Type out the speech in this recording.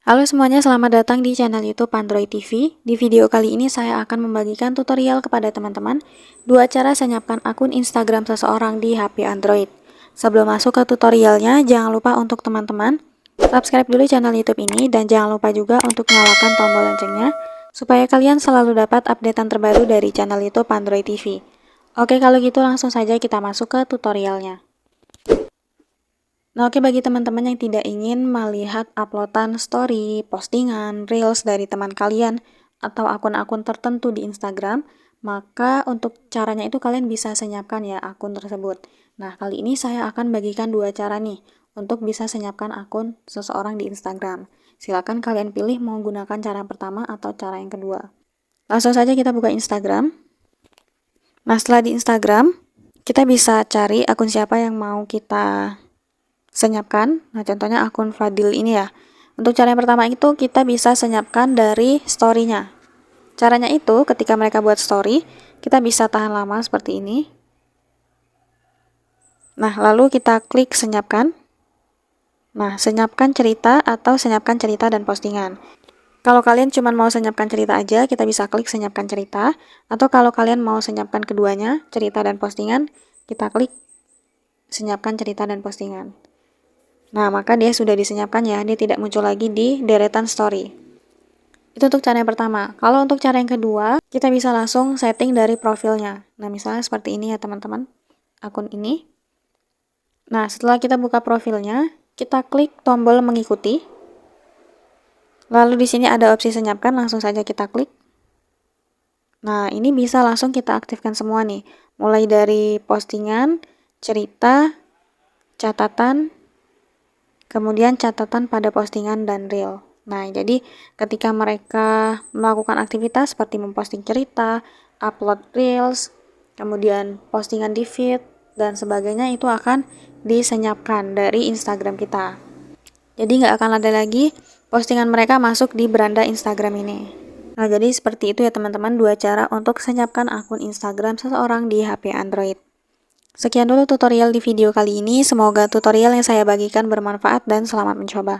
Halo semuanya, selamat datang di channel YouTube Android TV. Di video kali ini saya akan membagikan tutorial kepada teman-teman 2 cara senyapkan akun Instagram seseorang di HP Android. Sebelum masuk ke tutorialnya, jangan lupa untuk teman-teman subscribe dulu channel YouTube ini dan jangan lupa juga untuk nyalakan tombol loncengnya supaya kalian selalu dapat updatean terbaru dari channel YouTube Android TV. Oke, kalau gitu langsung saja kita masuk ke tutorialnya. Nah, oke, bagi teman-teman yang tidak ingin melihat uploadan story, postingan, reels dari teman kalian atau akun-akun tertentu di Instagram, maka untuk caranya itu kalian bisa senyapkan ya akun tersebut. Nah, kali ini saya akan bagikan 2 cara nih untuk bisa senyapkan akun seseorang di Instagram. Silakan kalian pilih mau gunakan cara pertama atau cara yang kedua. Langsung saja kita buka Instagram. Nah, setelah di Instagram, kita bisa cari akun siapa yang mau kita senyapkan. Nah, contohnya akun Fadil ini ya. Untuk cara yang pertama itu kita bisa senyapkan dari story-nya. Caranya itu ketika mereka buat story, kita bisa tahan lama seperti ini. Nah, lalu kita klik senyapkan. Nah, senyapkan cerita atau senyapkan cerita dan postingan. Kalau kalian cuma mau senyapkan cerita aja, kita bisa klik senyapkan cerita. Atau kalau kalian mau senyapkan keduanya, cerita dan postingan, kita klik senyapkan cerita dan postingan. Nah, maka dia sudah disenyapkan ya, dia tidak muncul lagi di deretan story. Itu untuk cara yang pertama. Kalau untuk cara yang kedua, kita bisa langsung setting dari profilnya. Nah, misalnya seperti ini ya teman-teman, akun ini. Nah, setelah kita buka profilnya, kita klik tombol mengikuti. Lalu di sini ada opsi senyapkan, langsung saja kita klik. Nah, ini bisa langsung kita aktifkan semua nih. Mulai dari postingan, cerita, catatan, kemudian catatan pada postingan dan reel. Nah, jadi ketika mereka melakukan aktivitas seperti memposting cerita, upload reels, kemudian postingan di feed, dan sebagainya itu akan disenyapkan dari Instagram kita. Jadi nggak akan ada lagi postingan mereka masuk di beranda Instagram ini. Nah, jadi seperti itu ya teman-teman, 2 cara untuk senyapkan akun Instagram seseorang di HP Android. Sekian dulu tutorial di video kali ini, semoga tutorial yang saya bagikan bermanfaat dan selamat mencoba.